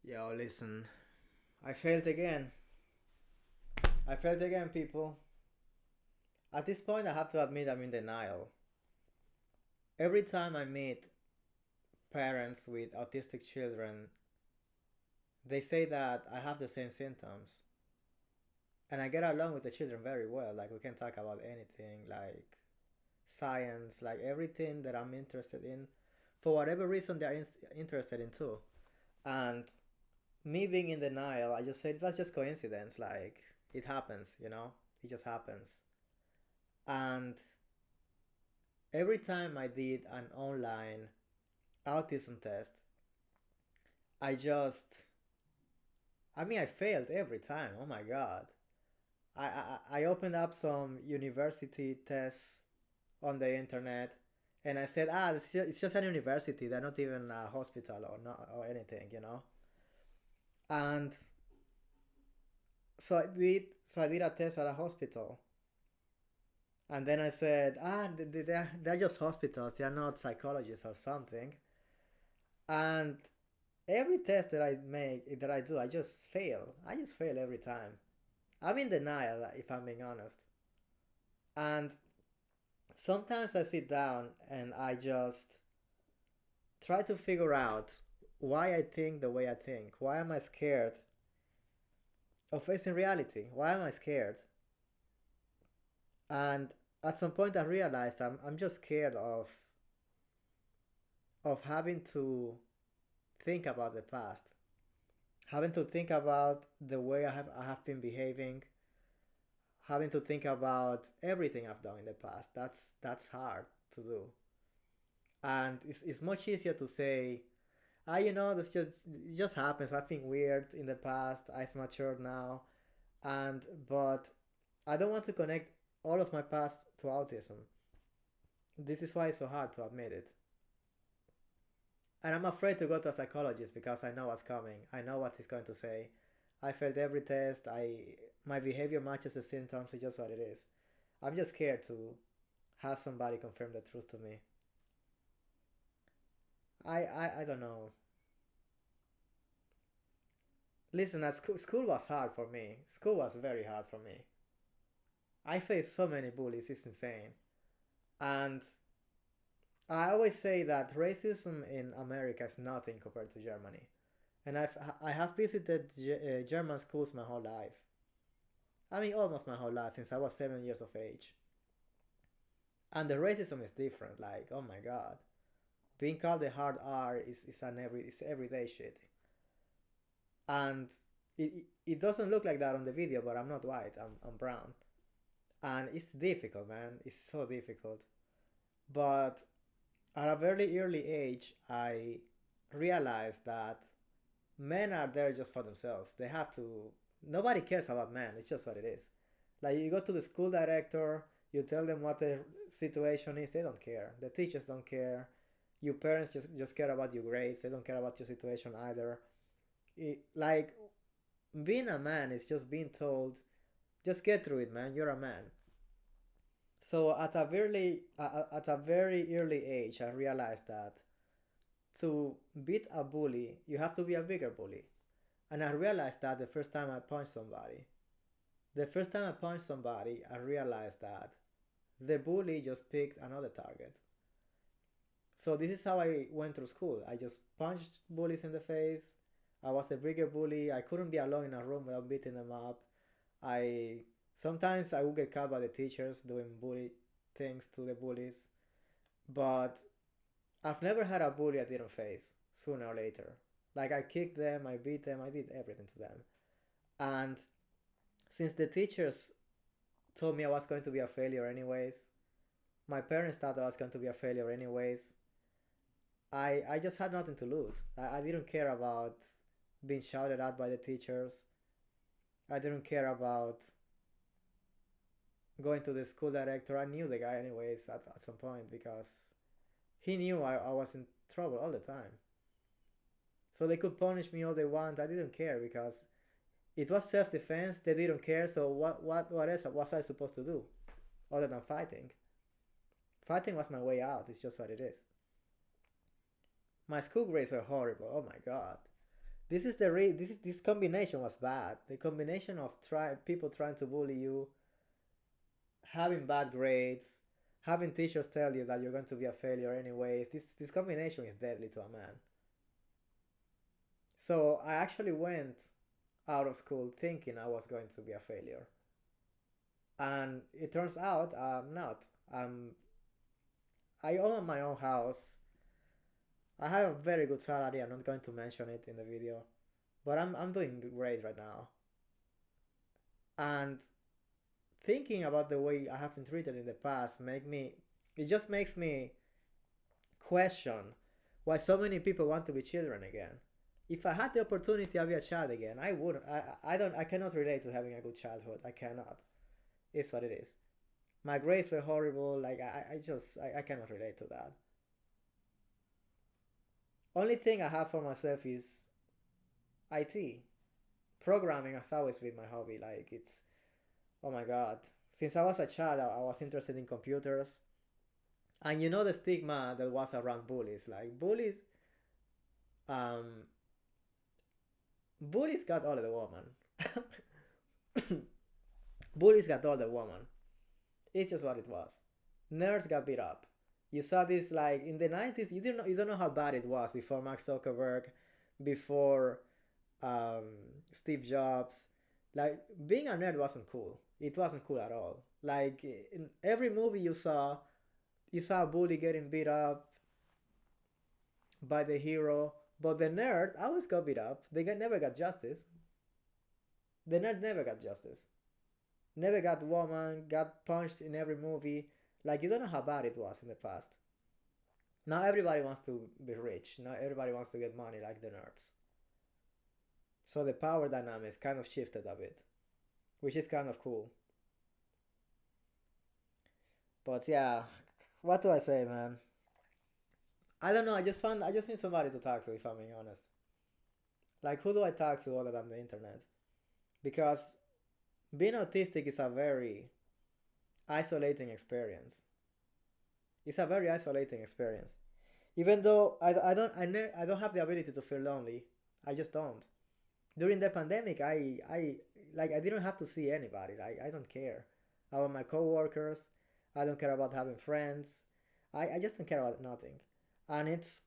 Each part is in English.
Yo, listen. I failed again. I failed again, people. At this point, I have to admit I'm in denial. Every time I meet parents with autistic children, they say that I have the same symptoms. And I get along with the children very well. Like, we can talk about anything, like science, like everything that I'm interested in. For whatever reason, they're interested in too. And me being in denial, I just say that's just coincidence. Like, it happens, It just happens. And every time I did an online autism test, I just, I failed every time. Oh my God. I opened up some university tests on the internet and I said, it's just an university. They're not even a hospital or not or anything. And so I did a test at a hospital. And then I said, they're just hospitals. They're not psychologists or something. And every test that I do, I just fail. I just fail every time. I'm in denial, if I'm being honest. And sometimes I sit down and I just try to figure out why I think the way I think. Why am I scared of facing reality? Why am I scared? And at some point I realized I'm just scared of having to think about the past, having to think about the way I have been behaving, having to think about everything I've done in the past. That's hard to do, and it's much easier to say, this just it just happens. I've been weird in the past. I've matured now, but I don't want to connect all of my past to autism. This is why it's so hard to admit it. And I'm afraid to go to a psychologist because I know what's coming. I know what he's going to say. I failed every test. My behavior matches the symptoms. It's just what it is. I'm just scared to have somebody confirm the truth to me. I don't know. Listen, at school was hard for me. School was very hard for me. I faced so many bullies. It's insane. And I always say that racism in America is nothing compared to Germany. And I have visited German schools my whole life. I mean, almost my whole life since I was 7 years of age. And the racism is different. Like, oh my God, being called the hard R is everyday shit. And it doesn't look like that on the video, but I'm not white. I'm brown, and it's difficult, man. It's so difficult. But at a very early age, I realized that men are there just for themselves. They have to. Nobody cares about men. It's just what it is. Like, you go to the school director, you tell them what the situation is. They don't care. The teachers don't care. Your parents just care about your grades. They don't care about your situation either. Like, being a man is just being told, just get through it, man. You're a man. So at a very early age, I realized that to beat a bully, you have to be a bigger bully. And I realized that the first time I punched somebody. The first time I punched somebody, I realized that the bully just picked another target. So this is how I went through school. I just punched bullies in the face. I was a bigger bully. I couldn't be alone in a room without beating them up. I Sometimes I would get caught by the teachers doing bully things to the bullies, but I've never had a bully I didn't face sooner or later. Like, I kicked them, I beat them, I did everything to them. And since the teachers told me I was going to be a failure anyways, my parents thought I was going to be a failure anyways, I just had nothing to lose. I didn't care about being shouted at by the teachers. I didn't care about going to the school director. I knew the guy anyways at some point because he knew I was in trouble all the time. So they could punish me all they want. I didn't care because it was self-defense. They didn't care. So what else was I supposed to do other than fighting? Fighting was my way out. It's just what it is. My school grades were horrible. Oh my God. This combination was bad. The combination of people trying to bully you, having bad grades, having teachers tell you that you're going to be a failure anyways. This combination is deadly to a man. So I actually went out of school thinking I was going to be a failure, and it turns out I'm not. I own my own house. I have a very good salary. I'm not going to mention it in the video, but I'm doing great right now. And thinking about the way I have been treated in the past make me it just makes me question why so many people want to be children again. If I had the opportunity to be a child again, I would. I cannot relate to having a good childhood. I cannot. It's what it is. My grades were horrible. Like I cannot relate to that. Only thing I have for myself is IT. Programming has always been my hobby. Like it's oh my god. Since I was a child, I was interested in computers. And you know the stigma that was around bullies. Like um, bullies got all of the woman. Bullies got all the woman. It's just what it was. Nerds got beat up. You saw this like in the 90s. You don't know how bad it was before Mark Zuckerberg, before um, Steve Jobs. Like being a nerd wasn't cool. It wasn't cool at all. Like in every movie you saw a bully getting beat up by the hero, but the nerd always got beat up. Never got justice. The nerd never got justice. Never got woman, got punched in every movie. Like you don't know how bad it was in the past. Now everybody wants to be rich. Now everybody wants to get money like the nerds. So the power dynamics kind of shifted a bit, which is kind of cool. But yeah, what do I say, man? I don't know. I just need somebody to talk to if I'm being honest. Like who do I talk to other than the internet? Because being autistic is a very isolating experience. It's a very isolating experience. Even though I don't have the ability to feel lonely. I just don't. During the pandemic, I didn't have to see anybody. Like I don't care about my coworkers. I don't care about having friends. I just don't care about nothing. And it's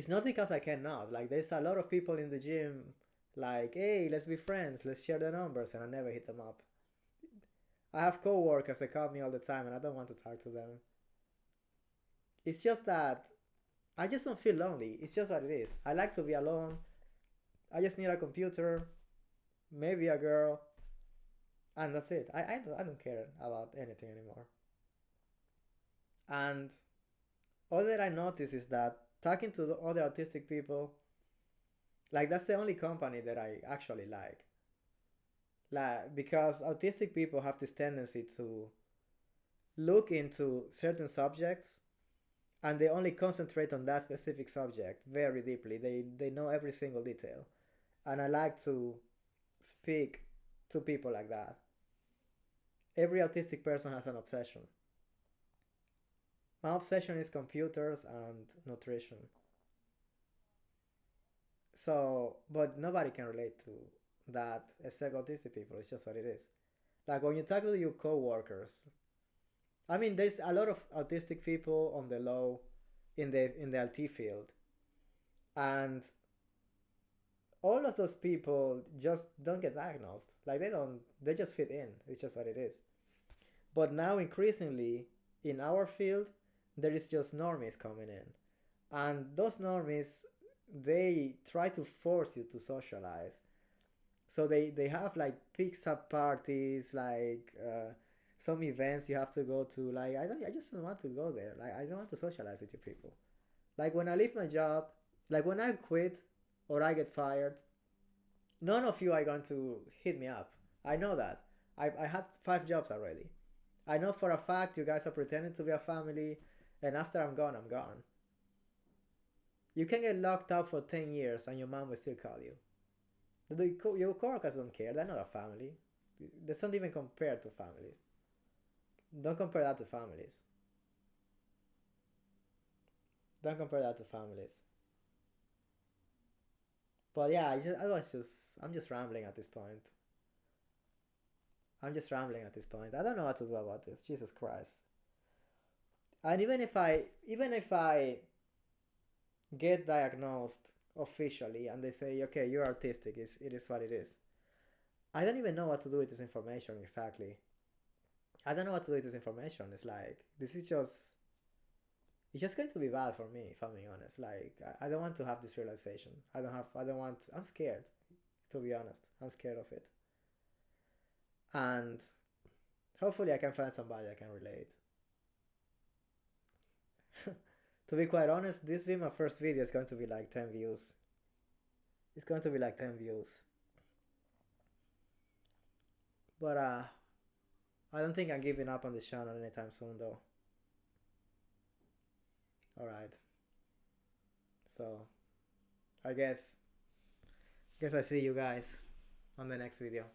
not because I cannot. Like there's a lot of people in the gym like, hey, let's be friends, let's share the numbers, and I never hit them up. I have coworkers that call me all the time and I don't want to talk to them. It's just that I just don't feel lonely. It's just what it is. I like to be alone. I just need a computer, maybe a girl, and that's it. I don't care about anything anymore. And all that I notice is that talking to the other autistic people, like that's the only company that I actually like. Because autistic people have this tendency to look into certain subjects and they only concentrate on that specific subject very deeply. They know every single detail. And I like to speak to people like that. Every autistic person has an obsession. My obsession is computers and nutrition. So, but nobody can relate to that except autistic people. It's just what it is. Like when you talk to your coworkers, I mean, there's a lot of autistic people on the low in the LT field, and all of those people just don't get diagnosed. Like they just fit in. It's just what it is. But now increasingly in our field, there is just normies coming in, and those normies they try to force you to socialize. So they have like pizza parties, like some events you have to go to. Like I just don't want to go there. Like I don't want to socialize with you people. Like when I leave my job, like when I quit or I get fired, none of you are going to hit me up. I know that. I had 5 jobs already. I know for a fact you guys are pretending to be a family, and after I'm gone, I'm gone. You can get locked up for 10 years and your mom will still call you. Your coworkers don't care. They're not a family. That's not even compared to families. Don't compare that to families. Don't compare that to families. But yeah, I'm just rambling at this point. I'm just rambling at this point. I don't know what to do about this. Jesus Christ. And even if I get diagnosed officially and they say, okay, you're autistic, it is what it is. I don't even know what to do with this information exactly. I don't know what to do with this information. It's like this is just it's just going to be bad for me if I'm being honest. Like I don't want to have this realization. I don't want I'm scared, to be honest. I'm scared of it. And hopefully I can find somebody that can relate. To be quite honest, this being my first video is going to be like 10 views. It's going to be like 10 views. But I don't think I'm giving up on this channel anytime soon though. Alright. So I guess I see you guys on the next video.